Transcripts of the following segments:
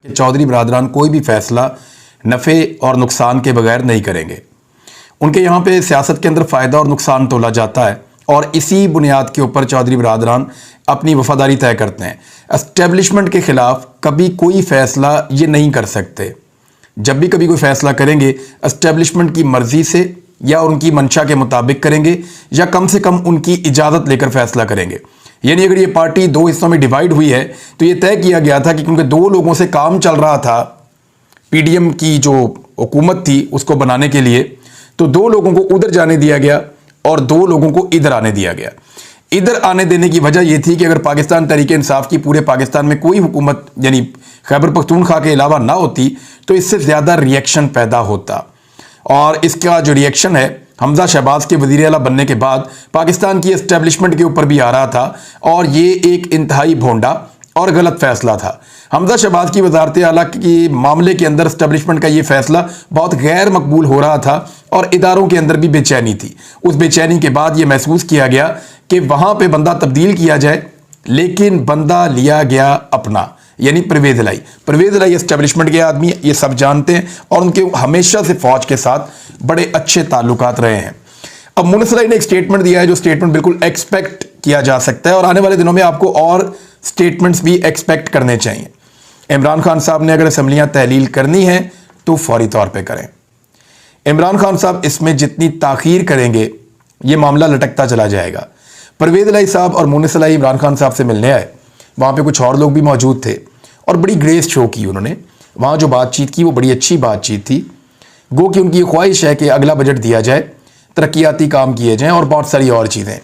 कि चौधरी बरादरान कोई भी फैसला नफ़े और नुकसान के बगैर नहीं करेंगे। उनके यहाँ पे सियासत के अंदर फ़ायदा और नुकसान तोला जाता है और इसी बुनियाद के ऊपर चौधरी बरादरान अपनी वफादारी तय करते हैं। एस्टेब्लिशमेंट के ख़िलाफ़ कभी कोई फ़ैसला ये नहीं कर सकते। जब भी कभी कोई फ़ैसला करेंगे एस्टेब्लिशमेंट की मर्ज़ी से या उनकी मंशा के मुताबिक करेंगे या कम से कम उनकी इजाज़त लेकर फ़ैसला करेंगे। यानी अगर ये पार्टी दो हिस्सों में डिवाइड हुई है तो ये तय किया गया था कि क्योंकि दो लोगों से काम चल रहा था पीडीएम की जो हुकूमत थी उसको बनाने के लिए, तो दो लोगों को उधर जाने दिया गया और दो लोगों को इधर आने दिया गया। इधर आने देने की वजह यह थी कि अगर पाकिस्तान तहरीक इंसाफ की पूरे पाकिस्तान में कोई हुकूमत यानी खैबर पख्तूनख्वा के अलावा ना होती तो इससे ज़्यादा रिएक्शन पैदा होता। और इसका जो रिएक्शन है हमजा शहबाज के वज़ीर आला बनने के बाद पाकिस्तान की एस्टेब्लिशमेंट के ऊपर भी आ रहा था और ये एक इंतहाई भोंडा और गलत फैसला था। हमजा शहबाज की वज़ारत आला के मामले के अंदर एस्टेब्लिशमेंट का ये फैसला बहुत गैर मकबूल हो रहा था और इदारों के अंदर भी बेचैनी थी। उस बेचैनी के बाद ये महसूस किया गया कि वहाँ पे बंदा तब्दील किया जाए, लेकिन बंदा लिया गया अपना, यानी परवेज़ इलाही एस्टेब्लिशमेंट के आदमी, ये सब जानते हैं और उनके हमेशा से फ़ौज के साथ बड़े अच्छे ताल्लुकात रहे हैं। अब मुनस्सर इलाही ने एक स्टेटमेंट दिया है जो स्टेटमेंट बिल्कुल एक्सपेक्ट किया जा सकता है और आने वाले दिनों में आपको और स्टेटमेंट्स भी एक्सपेक्ट करने चाहिए। इमरान खान साहब ने अगर असम्बलियाँ तहलील करनी है तो फौरी तौर पर करें। इमरान खान साहब इसमें जितनी ताख़ीर करेंगे ये मामला लटकता चला जाएगा। परवेज़ इलाही साहब और मुनस्सर इलाही इमरान खान साहब से मिलने आए, वहाँ पे कुछ और लोग भी मौजूद थे और बड़ी ग्रेस शो की उन्होंने। वहाँ जो बातचीत की वो बड़ी अच्छी बातचीत थी। गो कि उनकी ख्वाहिश है कि अगला बजट दिया जाए, तरक्याती काम किए जाएँ और बहुत सारी और चीज़ें।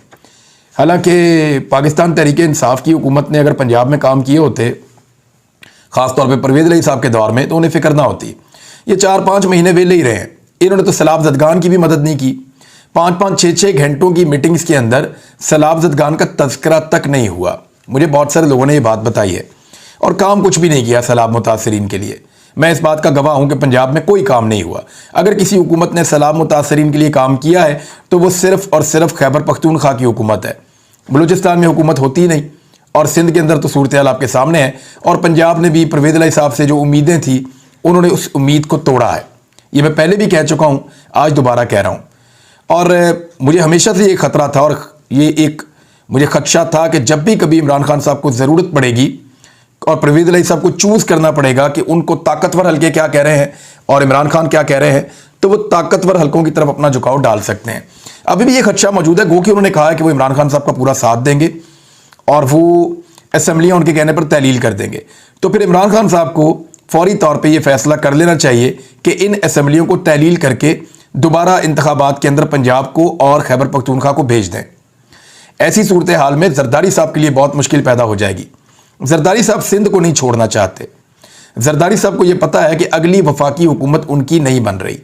हालांकि पाकिस्तान तहरीक इंसाफ की हुकूमत ने अगर पंजाब में काम किए होते, ख़ास तौर पर परवेज़ इलाही साहब के दौर में, तो उन्हें फ़िक्र ना होती। ये 4-5 महीने वेले ही रहे हैं। इन्होंने तो सैलाब ज़दगान की भी मदद नहीं की। 5-5, 6-6 घंटों की मीटिंग्स के अंदर सैलाब ज़दगान का तज़किरा तक नहीं हुआ। मुझे बहुत सारे लोगों ने ये बात बताई है और काम कुछ भी नहीं किया सैलाब मुतासरीन के लिए। मैं इस बात का गवाह हूँ कि पंजाब में कोई काम नहीं हुआ। अगर किसी हुकूमत ने सैलाब मुतासरीन के लिए काम किया है तो वो सिर्फ़ और सिर्फ खैबर पख्तूनख्वा की हुकूमत है। बलूचिस्तान में हुकूमत होती ही नहीं और सिंध के अंदर तो सूरत हाल आपके सामने है। और पंजाब ने भी परवेज़ इलाही साहब से जो उम्मीदें थी उन्होंने उस उम्मीद को तोड़ा है। ये मैं पहले भी कह चुका हूँ, आज दोबारा कह रहा हूँ। और मुझे हमेशा से ये ख़तरा था और ये एक मुझे खदशा था कि जब भी कभी इमरान खान साहब को ज़रूरत पड़ेगी और परवेज़ इलाही साहब को चूज़ करना पड़ेगा कि उनको ताकतवर हल्के क्या कह रहे हैं और इमरान खान क्या कह रहे हैं, तो वो ताकतवर हल्कों की तरफ अपना झुकाव डाल सकते हैं। अभी भी ये खदशा मौजूद है। गो कि उन्होंने कहा है कि वो इमरान खान साहब का पूरा साथ देंगे और वो असम्बलियाँ उनके कहने पर तहलील कर देंगे। तो फिर इमरान खान साहब को फौरी तौर पर यह फैसला कर लेना चाहिए कि इन असम्बलियों को तहलील करके दोबारा इंतखाबात के अंदर पंजाब को और खैबर पख्तूनख्वा को भेज दें। ऐसी सूरत हाल में जरदारी साहब के लिए बहुत मुश्किल पैदा हो जाएगी। जरदारी साहब सिंध को नहीं छोड़ना चाहते। जरदारी साहब को यह पता है कि अगली वफाकी हुकूमत उनकी नहीं बन रही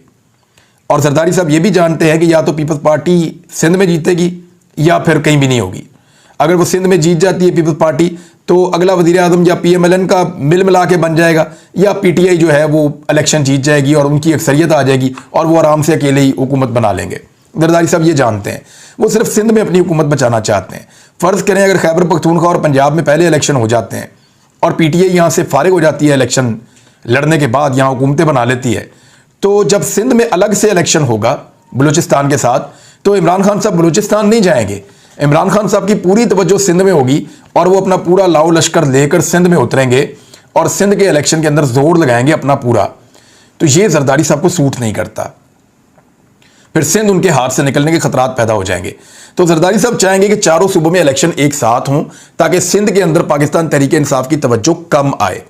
और जरदारी साहब ये भी जानते हैं कि या तो पीपल्स पार्टी सिंध में जीतेगी या फिर कहीं भी नहीं होगी। अगर वो सिंध में जीत जाती है पीपल्स पार्टी तो अगला वज़ीर आज़म या PMLN का मिल मिला के बन जाएगा या PTI जो है वो इलेक्शन जीत जाएगी और उनकी अक्सरियत आ जाएगी और वो आराम से अकेले ही हुकूमत बना लेंगे। जरदारी साहब ये जानते हैं, वो सिर्फ सिंध में अपनी हुकूमत बचाना चाहते हैं। फ़र्ज़ करें अगर खैबर पख्तूनख्वा और पंजाब में पहले इलेक्शन हो जाते हैं और PTI यहाँ से फारिग हो जाती है इलेक्शन लड़ने के बाद, यहाँ हुकूमतें बना लेती है, तो जब सिंध में अलग से इलेक्शन होगा बलूचिस्तान के साथ, तो इमरान खान साहब बलूचिस्तान नहीं जाएंगे। इमरान खान साहब की पूरी तवज्जो सिंध में होगी और वो अपना पूरा लाओ लश्कर लेकर सिंध में उतरेंगे और सिंध के इलेक्शन के अंदर जोर लगाएंगे अपना पूरा। तो ये जरदारी साहब को सूट नहीं करता, फिर सिंध उनके हाथ से निकलने के खतरात पैदा हो जाएंगे। तो जरदारी साहब चाहेंगे कि चारों सूबों में इलेक्शन एक साथ हों ताकि सिंध के अंदर पाकिस्तान तहरीक इंसाफ की तवज्जो कम आए।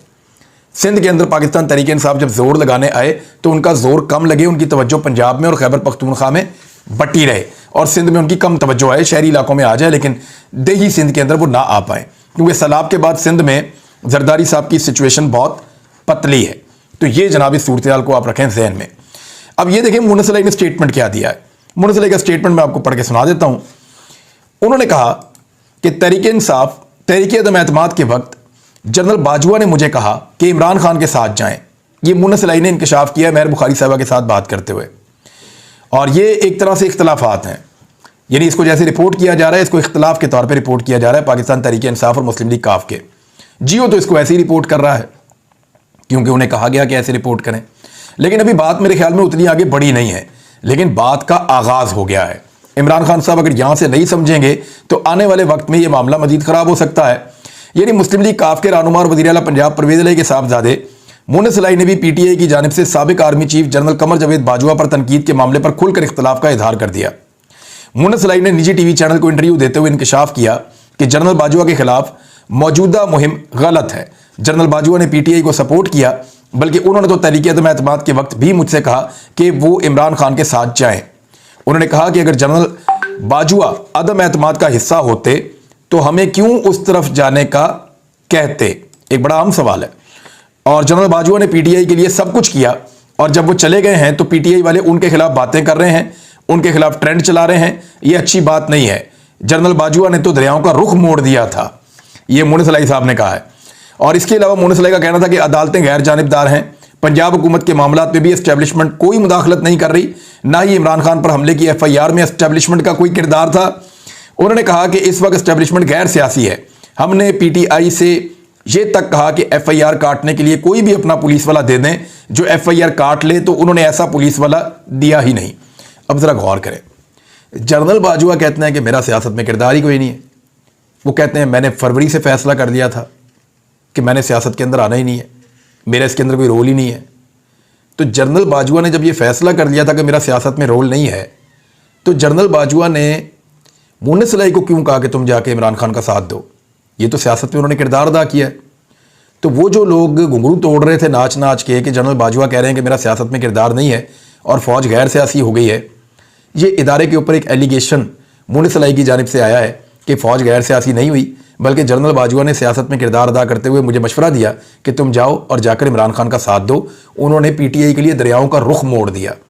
सिंध के अंदर पाकिस्तान तहरीक इंसाफ जब जोर लगाने आए तो उनका जोर कम लगे, उनकी तवज्जो पंजाब में और खैबर पख्तूनख्वा में बटी रहे और सिंध में उनकी कम तवज्जो आए, शहरी इलाकों में आ जाए लेकिन देही सिंध के अंदर वो ना आ पाए, क्योंकि सैलाब के बाद सिंध में जरदारी साहब की सिचुएशन बहुत पतली है। तो ये जनाब इस सूरत हाल को आप रखें जहन में। अब ये देखें मुनस्सर इलाही ने स्टेटमेंट क्या दिया है। मुनस्सर इलाही का स्टेटमेंट मैं आपको पढ़ के सुना देता हूँ। उन्होंने कहा कि तहरीक इंसाफ तहरीक अदम एतमाद के वक्त जनरल बाजवा ने मुझे कहा कि इमरान खान के साथ जाएं। ये मुनस्सर इलाही ने इंकशाफ किया मेहर बुखारी साहबा के साथ बात करते हुए, और ये एक तरह से इख्तलाफात हैं, यानी इसको जैसे रिपोर्ट किया जा रहा है इसको इख्तलाफ के तौर पे रिपोर्ट किया जा रहा है पाकिस्तान तहरीक इंसाफ और मुस्लिम लीग काफ के। जियो तो इसको ऐसे ही रिपोर्ट कर रहा है क्योंकि उन्हें कहा गया कि ऐसे रिपोर्ट करें। लेकिन अभी बात मेरे ख्याल में उतनी आगे बढ़ी नहीं है, लेकिन बात का आगाज हो गया है। इमरान खान साहब अगर यहां से नहीं समझेंगे तो आने वाले वक्त में यह मामला मजीद खराब हो सकता है। यानी मुस्लिम लीग काफ के रहनुमा और वज़ीर आला पंजाब परवेज़ इलाही के साहबजादे मुन्नस इलाही ने भी पीटीआई की जानिब से साबिक army chief general Qamar Javed Bajwa पर तनकीद के मामले पर खुलकर इख्तलाफ का इजहार कर दिया। मुन्नस इलाही ने निजी टीवी चैनल को इंटरव्यू देते हुए इंकशाफ किया कि जनरल बाजवा के खिलाफ मौजूदा मुहिम गलत है। जनरल बाजवा ने पीटीआई को सपोर्ट किया, बल्कि उन्होंने तो तहरीक अदम एतमाद के वक्त भी मुझसे कहा कि वो इमरान खान के साथ जाएं। उन्होंने कहा कि अगर जनरल बाजवा अदम एतमाद का हिस्सा होते तो हमें क्यों उस तरफ जाने का कहते। एक बड़ा अहम सवाल है। और जनरल बाजवा ने पीटीआई के लिए सब कुछ किया, और जब वो चले गए हैं तो पीटीआई वाले उनके खिलाफ बातें कर रहे हैं, उनके खिलाफ ट्रेंड चला रहे हैं। ये अच्छी बात नहीं है। जनरल बाजवा ने तो दरियाओं का रुख मोड़ दिया था, ये मुन्नस इलाही साहब ने कहा है। और इसके अलावा मुन्नस इलाही का कहना था कि अदालतें गैर जानिबदार हैं, पंजाब हुकूमत के मामलात में भी एस्टेब्लिशमेंट कोई मुदाखलत नहीं कर रही, ना ही इमरान खान पर हमले की FIR में एस्टेब्लिशमेंट का कोई किरदार था। उन्होंने कहा कि इस वक्त एस्टेब्लिशमेंट गैर सियासी है। हमने PTI से ये तक कहा कि FIR काटने के लिए कोई भी अपना पुलिस वाला दे दें जो FIR काट ले, तो उन्होंने ऐसा पुलिस वाला दिया ही नहीं। अब जरा गौर करें, जनरल बाजवा कहते हैं कि मेरा सियासत में किरदार ही कोई नहीं है। वो कहते हैं मैंने फरवरी से फैसला कर दिया था कि मैंने सियासत के अंदर आना ही नहीं है, मेरा इसके अंदर कोई रोल ही नहीं है। तो जनरल बाजवा ने जब ये फैसला कर लिया था कि मेरा सियासत में रोल नहीं है, तो जनरल बाजवा ने मुन्नस इलाही को क्यों कहा कि तुम जाके इमरान खान का साथ दो? ये तो सियासत में उन्होंने किरदार अदा किया है। तो वो जो लोग घुंघरू तोड़ रहे थे नाच नाच के कि जनरल बाजवा कह रहे हैं कि मेरा सियासत में किरदार नहीं है और फौज गैर सियासी हो गई है, ये इदारे के ऊपर एक एलिगेशन मुन्नस इलाही की जानिब से आया है कि फ़ौज गैर सियासी नहीं हुई, बल्कि जनरल बाजवा ने सियासत में किरदार अदा करते हुए मुझे मशवरा दिया कि तुम जाओ और जाकर इमरान खान का साथ दो। उन्होंने PTI के लिए दरियाओं का रुख मोड़ दिया।